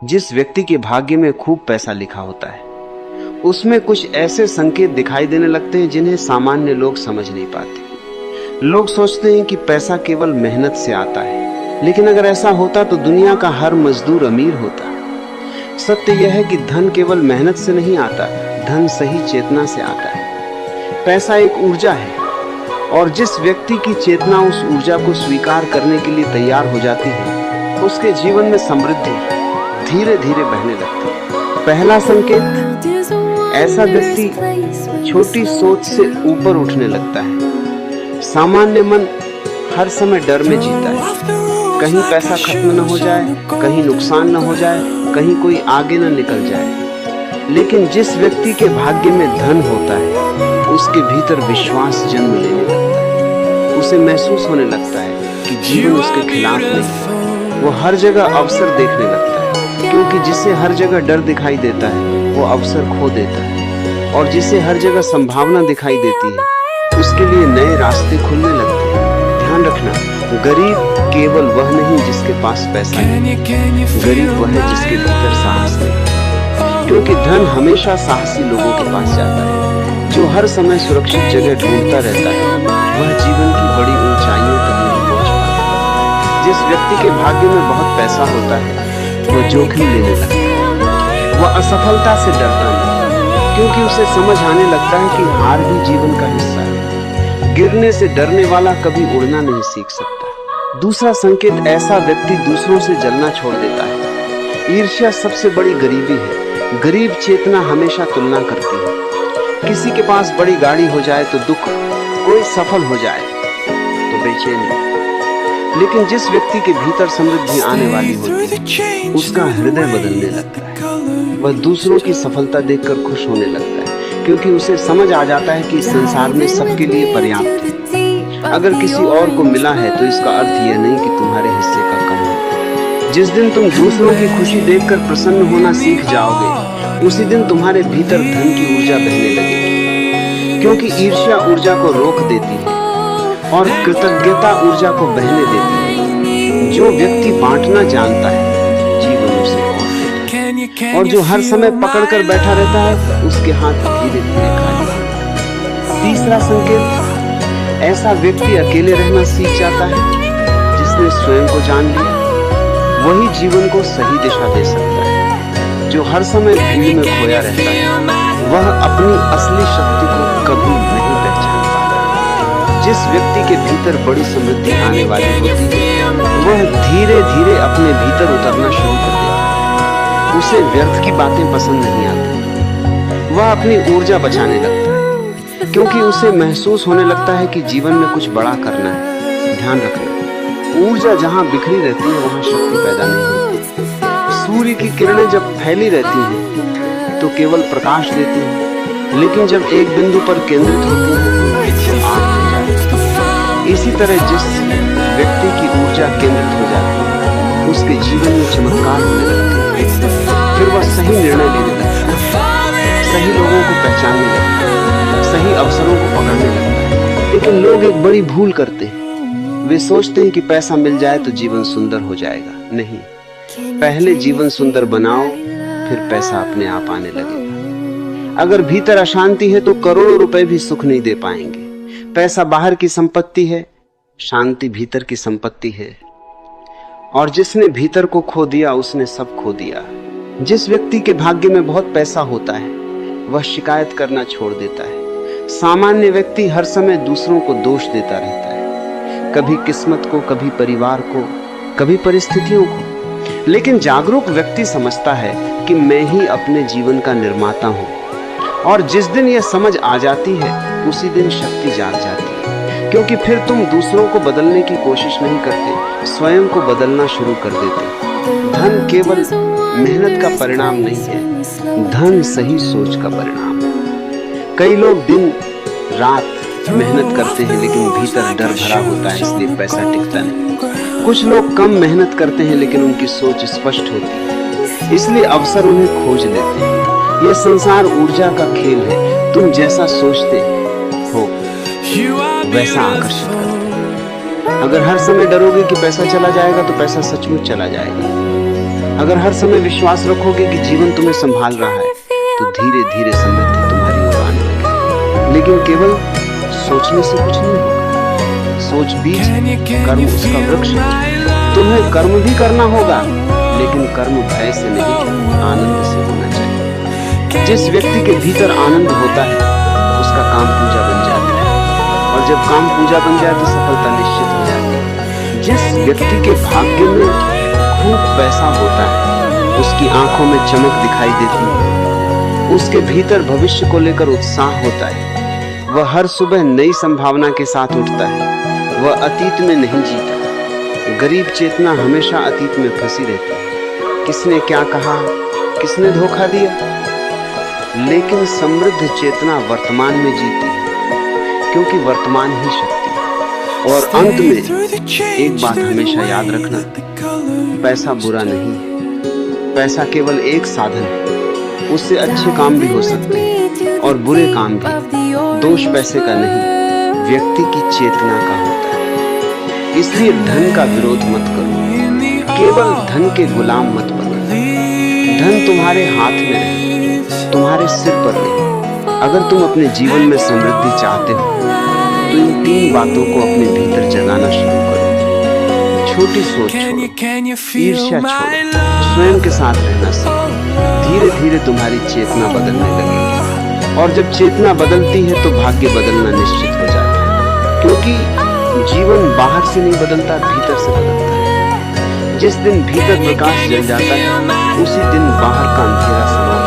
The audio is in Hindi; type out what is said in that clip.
जिस व्यक्ति के भाग्य में खूब पैसा लिखा होता है उसमें कुछ ऐसे संकेत दिखाई देने लगते हैं जिन्हें सामान्य लोग समझ नहीं पाते। लोग सोचते हैं कि पैसा केवल मेहनत से आता है, लेकिन अगर ऐसा होता तो दुनिया का हर मजदूर अमीर होता। सत्य यह है कि धन केवल मेहनत से नहीं आता, धन सही चेतना से आता है। पैसा एक ऊर्जा है और जिस व्यक्ति की चेतना उस ऊर्जा को स्वीकार करने के लिए तैयार हो जाती है उसके जीवन में समृद्धि धीरे धीरे बहने लगती है। पहला संकेत, ऐसा व्यक्ति छोटी सोच से ऊपर उठने लगता है। सामान्य मन हर समय डर में जीता है, कहीं पैसा खत्म न हो जाए, कहीं नुकसान न हो जाए, कहीं कोई आगे न निकल जाए। लेकिन जिस व्यक्ति के भाग्य में धन होता है उसके भीतर विश्वास जन्म लेने लगता है। उसे महसूस होने लगता है कि जीवन उसके खिलाफ नहीं। वो हर जगह अवसर देखने लगता है, क्योंकि जिसे हर जगह डर दिखाई देता है वो अवसर खो देता है, और जिसे हर जगह संभावना दिखाई देती है उसके लिए नए रास्ते खुलने लगते हैं। ध्यान रखना, गरीब केवल वह नहीं जिसके पास पैसा है, गरीब वह है जिसके भीतर साहस है। क्योंकि धन हमेशा साहसी लोगों के पास जाता है। जो हर समय सुरक्षित जगह ढूंढता रहता है वह जीवन की बड़ी ऊंचाइयों तक नहीं पहुंच पाता। जिस व्यक्ति के भाग्य में बहुत पैसा होता है वह जोखिम लेने लगता है। वह असफलता से डरता नहीं, क्योंकि उसे समझ आने लगता है कि हार भी जीवन का हिस्सा है। गिरने से डरने वाला कभी उड़ना नहीं सीख सकता। दूसरा संकेत, ऐसा व्यक्ति दूसरों से जलना छोड़ देता है। ईर्ष्या सबसे बड़ी गरीबी है। गरीब चेतना हमेशा तुलना करती है। किसी के पास बड़ी गाड़ी हो जाए तो दुख, कोई सफल हो जाए तो बेचैनी। लेकिन जिस व्यक्ति के भीतर समृद्धि आने वाली होती है उसका हृदय बदलने लगता है। वह दूसरों की सफलता देखकर खुश होने लगता है, क्योंकि उसे समझ आ जाता है कि इस संसार में सबके लिए पर्याप्त है। अगर किसी और को मिला है तो इसका अर्थ यह नहीं कि तुम्हारे हिस्से का कम है। जिस दिन तुम दूसरों की खुशी देखकर प्रसन्न होना सीख जाओगे उसी दिन तुम्हारे भीतर धन की ऊर्जा बहने लगेगी, क्योंकि ईर्ष्या ऊर्जा को रोक देती है और कृतज्ञता ऊर्जा को बहने देती है। जो व्यक्ति बांटना जानता है जीवन उसे और देता है, और जो हर समय पकड़कर बैठा रहता है उसके हाथ धीरे धीरे खाली होते हैं। तीसरा संकेत, ऐसा व्यक्ति अकेले रहना सीख जाता है। जिसने स्वयं को जान लिया वही जीवन को सही दिशा दे सकता है। जो हर समय भीड़ में खोया रहता है वह अपनी असली शक्ति को कभी नहीं पहचान पाता। जिस व्यक्ति के भीतर बड़ी समृद्धि आने वाली होती है वह धीरे धीरे अपने भीतर उतरना शुरू कर देता है। उसे व्यर्थ की बातें पसंद नहीं आती। वह अपनी ऊर्जा बचाने लगता है, क्योंकि उसे महसूस होने लगता है कि जीवन में कुछ बड़ा करना है। ध्यान रखना, ऊर्जा जहां बिखरी रहती है वहां शक्ति पैदा नहीं होती। सूर्य की किरणें जब फैली रहती हैं तो केवल प्रकाश देती हैं, लेकिन जब एक बिंदु पर केंद्रित होती हैं तो आग हो जाती है। इसी तरह जिस व्यक्ति की ऊर्जा केंद्रित हो जाती है उसके जीवन में चमत्कार होने लगते हैं। फिर वह सही निर्णय लेने लगता है, सही लोगों को पहचानने लगता है, सही अवसरों को पकड़ने लगता है। लेकिन लोग एक बड़ी भूल करते हैं। वे सोचते हैं कि पैसा मिल जाए तो जीवन सुंदर हो जाएगा। नहीं, पहले जीवन सुंदर बनाओ फिर पैसा अपने आप आने लगेगा। अगर भीतर अशांति है तो करोड़ों रुपए भी सुख नहीं दे पाएंगे। पैसा बाहर की संपत्ति है, शांति भीतर की संपत्ति है, और जिसने भीतर को खो दिया उसने सब खो दिया। जिस व्यक्ति के भाग्य में बहुत पैसा होता है वह शिकायत करना छोड़ देता है। सामान्य व्यक्ति हर समय दूसरों को दोष देता रहता है, कभी किस्मत को, कभी परिवार को, कभी परिस्थितियों को। लेकिन जागरूक व्यक्ति समझता है कि मैं ही अपने जीवन का निर्माता हूं, और जिस दिन यह समझ आ जाती है उसी दिन शक्ति जाग जाती है। क्योंकि फिर तुम दूसरों को बदलने की कोशिश नहीं करते, स्वयं को बदलना शुरू कर देते। धन केवल मेहनत का परिणाम नहीं है, धन सही सोच का परिणाम है। कई लोग दिन रात मेहनत करते हैं लेकिन भीतर डर भरा होता है, इसलिए पैसा टिकता नहीं। कुछ लोग कम मेहनत करते हैं लेकिन उनकी सोच स्पष्ट होती है, इसलिए अवसर उन्हें खोज लेते हैं। यह संसार ऊर्जा का खेल है। तुम जैसा सोचते हो वैसा आकर्षित करते हो। अगर हर समय डरोगे कि पैसा चला जाएगा तो पैसा सचमुच चला जाएगा। अगर हर समय विश्वास रखोगे कि जीवन तुम्हें संभाल रहा है, तो धीरे धीरे समृद्धि तुम्हारी ओर आने लगेगी। लेकिन केवल सोचने से कुछ नहीं होगा। सोच बीज, कर्म उसका वृक्ष है। तुम्हें कर्म भी करना होगा, लेकिन कर्म भय से नहीं, आनंद से होना चाहिए। जिस व्यक्ति के भीतर आनंद होता है, उसका काम पूजा बन जाता है, और जब काम पूजा बन जाए तो सफलता निश्चित हो जाती है। जिस व्यक्ति के भाग्य में खूब पैसा होता है, उसकी आंखों में चमक दिखाई देती है, उसके भीतर भविष्य को लेकर उत्साह होता है, वह हर सुबह नई संभावना के साथ उठता है, वह अतीत में नहीं जीता। गरीब चेतना हमेशा अतीत में फंसी रहती है, किसने क्या कहा, किसने धोखा दिया। लेकिन समृद्ध चेतना वर्तमान में जीती है, क्योंकि वर्तमान ही शक्ति है। और अंत में एक बात हमेशा याद रखना, पैसा बुरा नहीं है, पैसा केवल एक साधन है। उससे अच्छे काम भी हो सकते हैं और बुरे काम भी। दोष पैसे का नहीं, व्यक्ति की चेतना का होता है। इसलिए धन का विरोध मत करो, केवल धन के गुलाम मत बनो। धन तुम्हारे हाथ में रहे, तुम्हारे सिर पर नहीं। अगर तुम अपने जीवन में समृद्धि चाहते हो, तो इन 3 बातों को अपने भीतर जगाना शुरू करो। छोटी सोच छोड़ो, ईर्ष्या छोड़ो, स्वयं के साथ रहना सीखो। धीरे धीरे तुम्हारी चेतना बदलने लगेगी, और जब चेतना बदलती है तो भाग्य बदलना निश्चित हो जाता है। क्योंकि जीवन बाहर से नहीं बदलता, भीतर से बदलता है। जिस दिन भीतर प्रकाश जल जाता है, उसी दिन बाहर का अंधेरा समाप्त